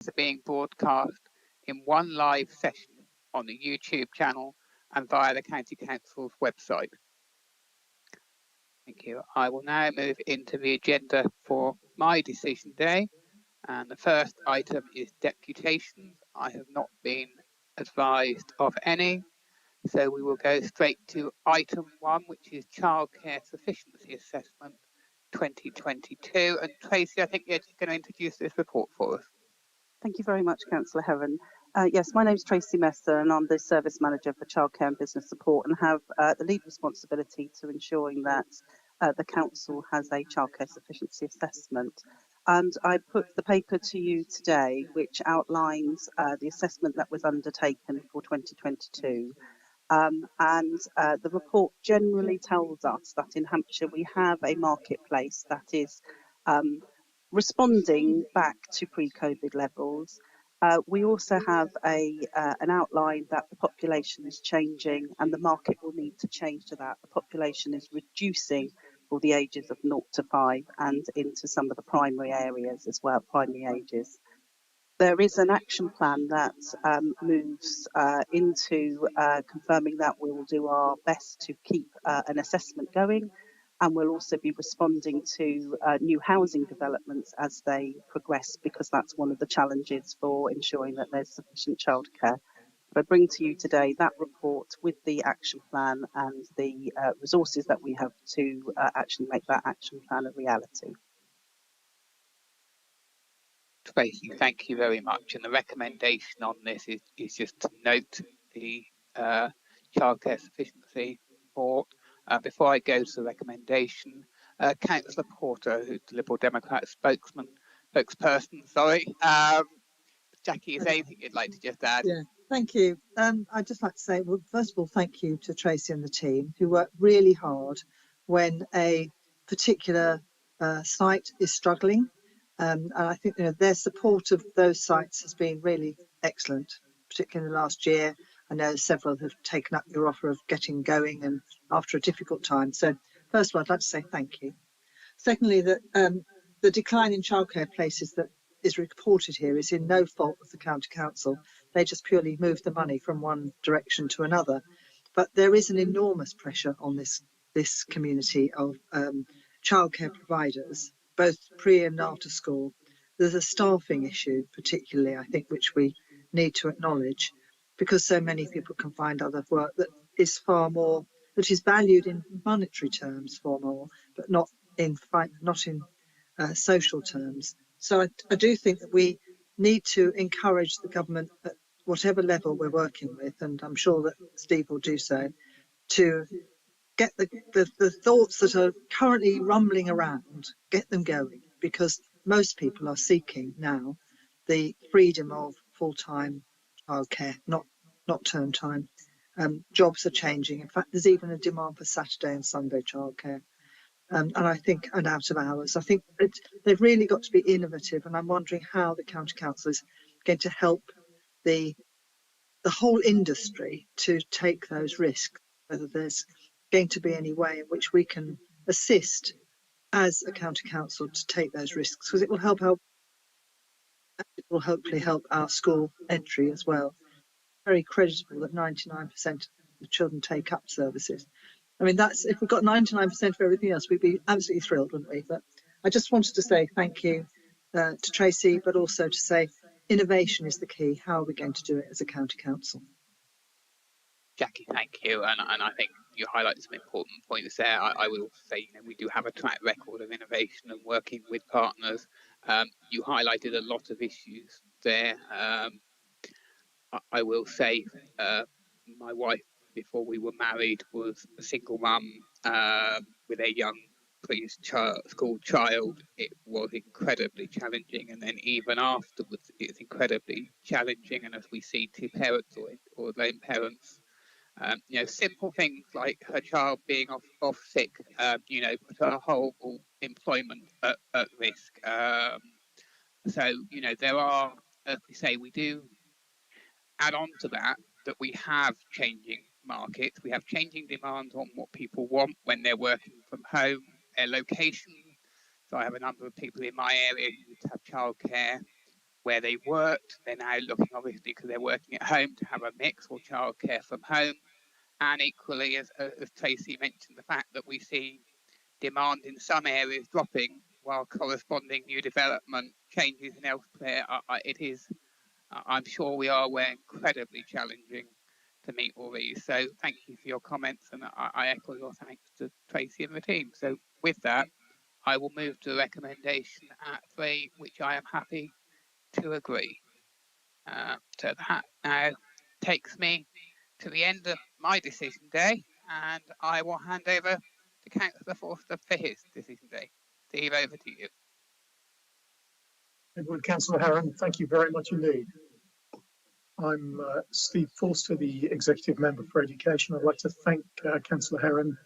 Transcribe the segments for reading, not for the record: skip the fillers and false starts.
are being broadcast in one live session on the YouTube channel and via the County Council's website. Thank you. I will now move into the agenda for my decision day. And the first item is deputations. I have not been advised of any. So we will go straight to item 1, which is Childcare Sufficiency Assessment 2022. And Tracy, I think you're just going to introduce this report for us. Thank you very much, Councillor Heron. Yes, my name is Tracy Messer and I'm the Service Manager for Childcare and Business Support and have the lead responsibility to ensuring that the Council has a childcare sufficiency assessment. And I put the paper to you today, which outlines the assessment that was undertaken for 2022. The report generally tells us that in Hampshire we have a marketplace that is responding back to pre-COVID levels. We also have an outline that the population is changing and the market will need to change to that. The population is reducing for the ages of 0 to 5 and into some of the primary areas as well, primary ages. There is an action plan that moves into confirming that we will do our best to keep an assessment going, and we'll also be responding to new housing developments as they progress, because that's one of the challenges for ensuring that there's sufficient childcare. But I bring to you today that report with the action plan and the resources that we have to actually make that action plan a reality. Tracy, thank you very much. And the recommendation on this is just to note the childcare sufficiency report. Before I go to the recommendation, Councillor Porter, who's the Liberal Democrat spokesperson, sorry. Jackie, is there anything you'd like to just add? Yeah, thank you. I'd just like to say, well, first of all, thank you to Tracy and the team who work really hard when a particular site is struggling. And I think their support of those sites has been really excellent, particularly in the last year. I know several have taken up your offer of getting going and after a difficult time. So first of all, I'd like to say thank you. Secondly, that the decline in childcare places that is reported here is in no fault of the County Council. They just purely move the money from one direction to another. But there is an enormous pressure on this community of childcare providers, both pre and after school. There's a staffing issue, particularly, I think, which we need to acknowledge, because so many people can find other work that is far more, that is valued in monetary terms far more, but not in social terms. So I do think that we need to encourage the government at whatever level we're working with, and I'm sure that Steve will do so, to get the thoughts that are currently rumbling around, get them going, because most people are seeking now the freedom of full-time childcare, not term time. Jobs are changing. In fact, there's even a demand for Saturday and Sunday childcare. And I think, and out of hours. I think they've really got to be innovative, and I'm wondering how the County Council is going to help the whole industry to take those risks, whether there's going to be any way in which we can assist as a County Council to take those risks, because it will hopefully help our school entry as well. Very creditable that 99% of the children take up services. I mean, that's, if we got 99% of everything else, we'd be absolutely thrilled, wouldn't we? But I just wanted to say thank you to Tracy, but also to say innovation is the key. How are we going to do it as a County Council? Jackie, thank you. And I think you highlighted some important points there. I will say, we do have a track record of innovation and working with partners. You highlighted a lot of issues there. I will say, my wife, before we were married, was a single mum with a young preschool child. It was incredibly challenging, and then even afterwards, it's incredibly challenging. And as we see two parents or lone parents, simple things like her child being off sick, put her whole employment at risk. So there are, as we say, we do add on to that we have changing markets, we have changing demands on what people want when they're working from home, their location. So I have a number of people in my area who have childcare where they worked. They're now looking, obviously, because they're working at home, to have a mix or childcare from home. And equally, as Tracy mentioned, the fact that we see demand in some areas dropping while corresponding new development changes in elsewhere, it is, I'm sure we are aware, incredibly challenging to meet all these. So thank you for your comments, and I echo your thanks to Tracy and the team. So with that, I will move to the recommendation at 3, which I am happy to agree. So that now takes me to the end of my decision day, and I will hand over to Councillor Forster for his decision day. Steve, over to you. Edward, Councillor Heron, thank you very much indeed. I'm Steve Forster, the Executive Member for Education. I'd like to thank Councillor Heron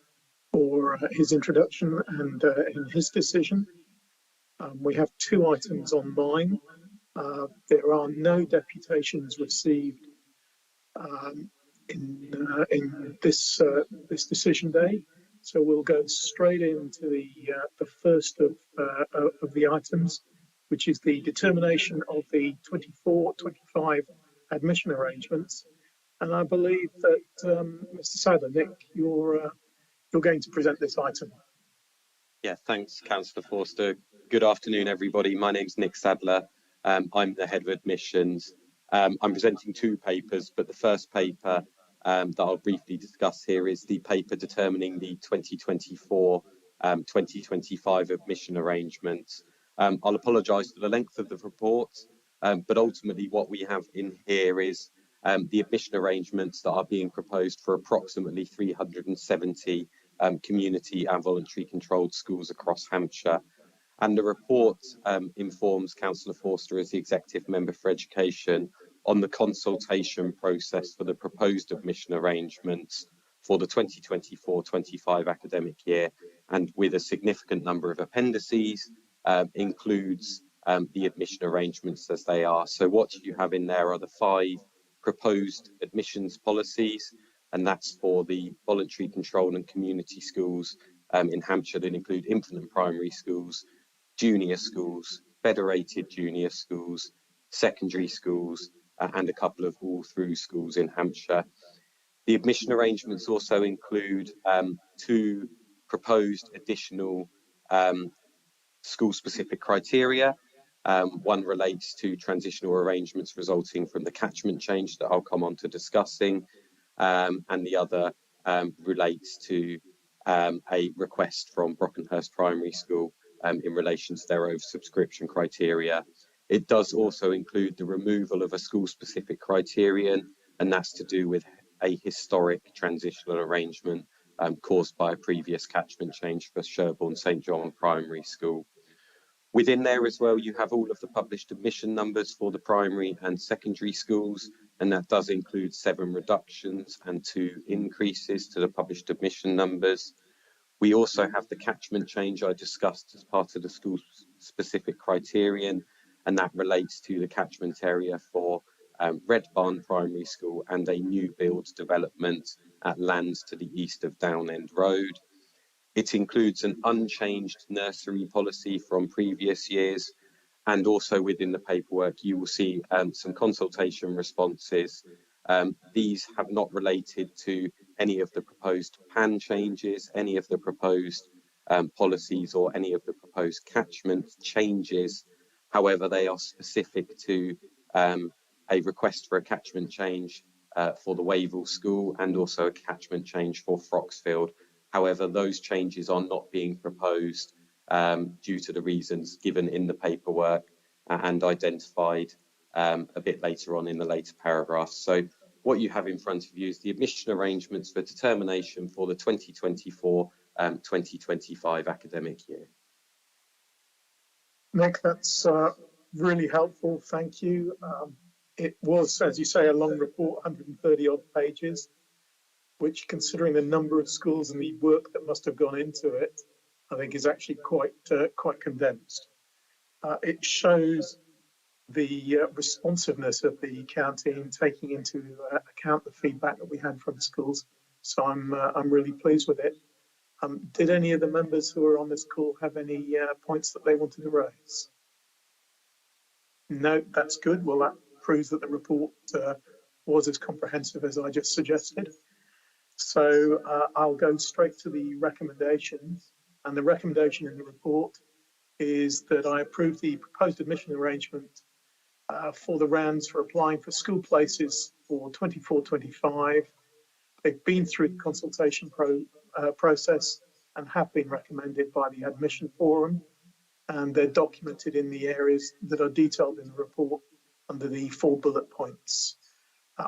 for his introduction and in his decision. We have 2 items on mine. There are no deputations received in this decision day, so we'll go straight into the first of the items, which is the determination of the 24-25 admission arrangements. And I believe that Mr. Sadler, Nick, you're going to present this item. Yeah, thanks, Councillor Forster. Good afternoon, everybody. My name's Nick Sadler. I'm the head of admissions. I'm presenting 2 papers, but the first paper that I'll briefly discuss here is the paper determining the 2024-2025 admission arrangements. I'll apologise for the length of the report, but ultimately what we have in here is the admission arrangements that are being proposed for approximately 370 community and voluntary controlled schools across Hampshire. And the report informs Councillor Forster as the Executive Member for Education on the consultation process for the proposed admission arrangements for the 2024-25 academic year, and with a significant number of appendices, includes the admission arrangements as they are. So what you have in there are the 5 proposed admissions policies, and that's for the voluntary controlled and community schools in Hampshire that include infant and primary schools, junior schools, federated junior schools, secondary schools, and a couple of all-through schools in Hampshire. The admission arrangements also include 2 proposed additional school-specific criteria. One relates to transitional arrangements resulting from the catchment change that I'll come on to discussing, and the other relates to a request from Brockenhurst Primary School in relation to their oversubscription criteria. It does also include the removal of a school-specific criterion, and that's to do with a historic transitional arrangement caused by a previous catchment change for Sherborne St John Primary School. Within there as well, you have all of the published admission numbers for the primary and secondary schools, and that does include 7 reductions and 2 increases to the published admission numbers. We also have the catchment change I discussed as part of the school-specific criterion, and that relates to the catchment area for Red Barn Primary School and a new build development at lands to the east of Downend Road. It includes an unchanged nursery policy from previous years, and also within the paperwork you will see some consultation responses. These have not related to any of the proposed PAN changes, any of the proposed policies, or any of the proposed catchment changes. However, they are specific to a request for a catchment change for the Wavell School and also a catchment change for Froxfield. However, those changes are not being proposed due to the reasons given in the paperwork and identified a bit later on in the later paragraphs. So what you have in front of you is the admission arrangements for determination for the 2024-2025 academic year. Nick, that's really helpful, thank you. It was, as you say, a long report, 130 odd pages, which, considering the number of schools and the work that must have gone into it, I think is actually quite condensed. It shows the responsiveness of the county in taking into account the feedback that we had from schools. So I'm really pleased with it. Did any of the members who are on this call have any points that they wanted to raise? No, that's good. Well, that proves that the report was as comprehensive as I just suggested. So I'll go straight to the recommendations. And the recommendation in the report is that I approve the proposed admission arrangement for the RANs for applying for school places for 24-25. They've been through the consultation process and have been recommended by the admission forum, and they're documented in the areas that are detailed in the report under the 4 bullet points.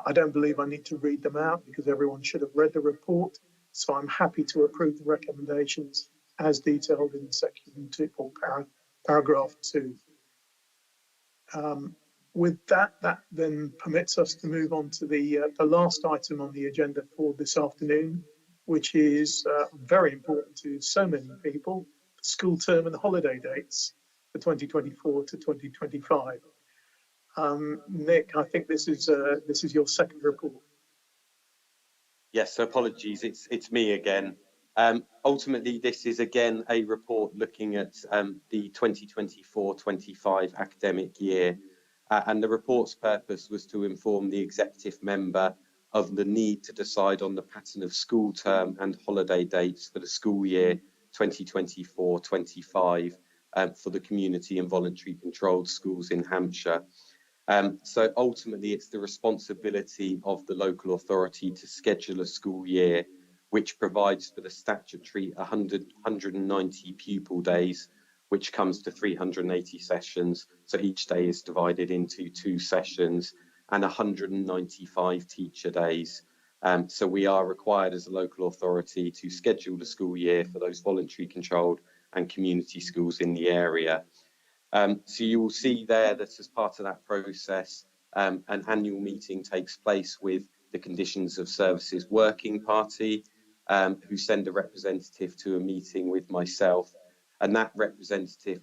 I don't believe I need to read them out because everyone should have read the report, so I'm happy to approve the recommendations as detailed in section 2 or paragraph 2. With that then permits us to move on to the last item on the agenda for this afternoon, which is very important to so many people: the school term and the holiday dates for 2024 to 2025. Nick, I think this is your second report. Yes, so apologies, it's me again. Ultimately, this is again a report looking at the 2024-25 academic year, and the report's purpose was to inform the executive member of the need to decide on the pattern of school term and holiday dates for the school year 2024-25 for the community and voluntary controlled schools in Hampshire. So ultimately, it's the responsibility of the local authority to schedule a school year which provides for the statutory 190 pupil days, which comes to 380 sessions. So each day is divided into 2 sessions, and 195 teacher days. So we are required as a local authority to schedule the school year for those voluntary controlled and community schools in the area. So you will see there that as part of that process, an annual meeting takes place with the Conditions of Services Working Party, who send a representative to a meeting with myself. And that representative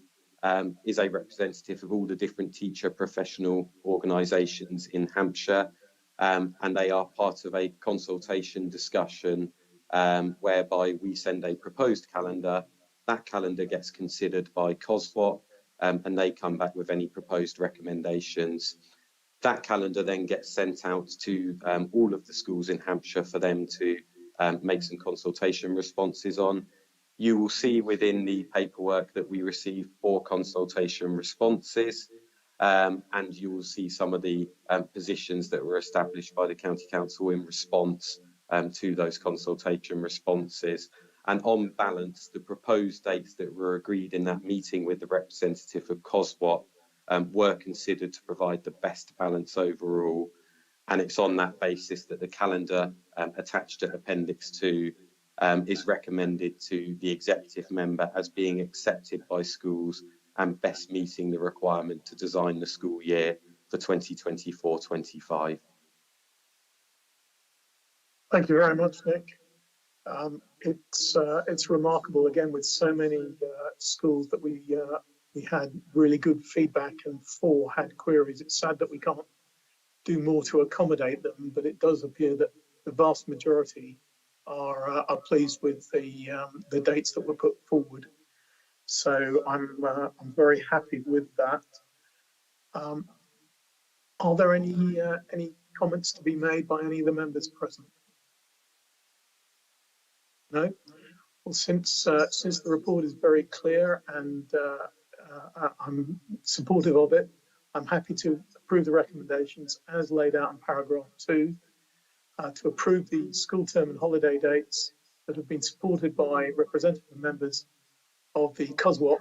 is a representative of all the different teacher professional organisations in Hampshire. And they are part of a consultation discussion whereby we send a proposed calendar. That calendar gets considered by COSWAP, and they come back with any proposed recommendations. That calendar then gets sent out to all of the schools in Hampshire for them to make some consultation responses on. You will see within the paperwork that we received 4 consultation responses, and you will see some of the positions that were established by the County Council in response to those consultation responses. And on balance, the proposed dates that were agreed in that meeting with the representative of COSWAP were considered to provide the best balance overall. And it's on that basis that the calendar attached to Appendix 2 is recommended to the executive member as being accepted by schools and best meeting the requirement to design the school year for 2024-25. Thank you very much, Nick. It's remarkable again with so many schools that we had really good feedback and 4 had queries. It's sad that we can't do more to accommodate them, but it does appear that the vast majority are pleased with the dates that were put forward. So I'm very happy with that. Are there any comments to be made by any of the members present? No? Well, since the report is very clear and I'm supportive of it, I'm happy to approve the recommendations as laid out in paragraph 2, to approve the school term and holiday dates that have been supported by representative members of the COSWAP.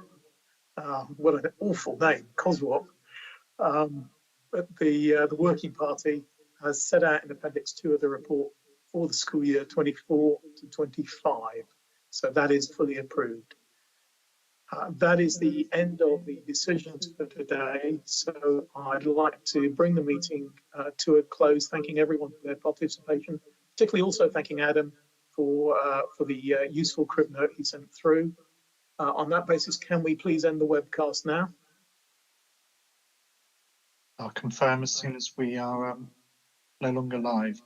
What an awful name, COSWAP. But the working party has set out in Appendix 2 of the report for the school year 24 to 25. So that is fully approved. That is the end of the decisions for today. So I'd like to bring the meeting to a close, thanking everyone for their participation, particularly also thanking Adam for the useful crib note he sent through. On that basis, can we please end the webcast now? I'll confirm as soon as we are no longer live.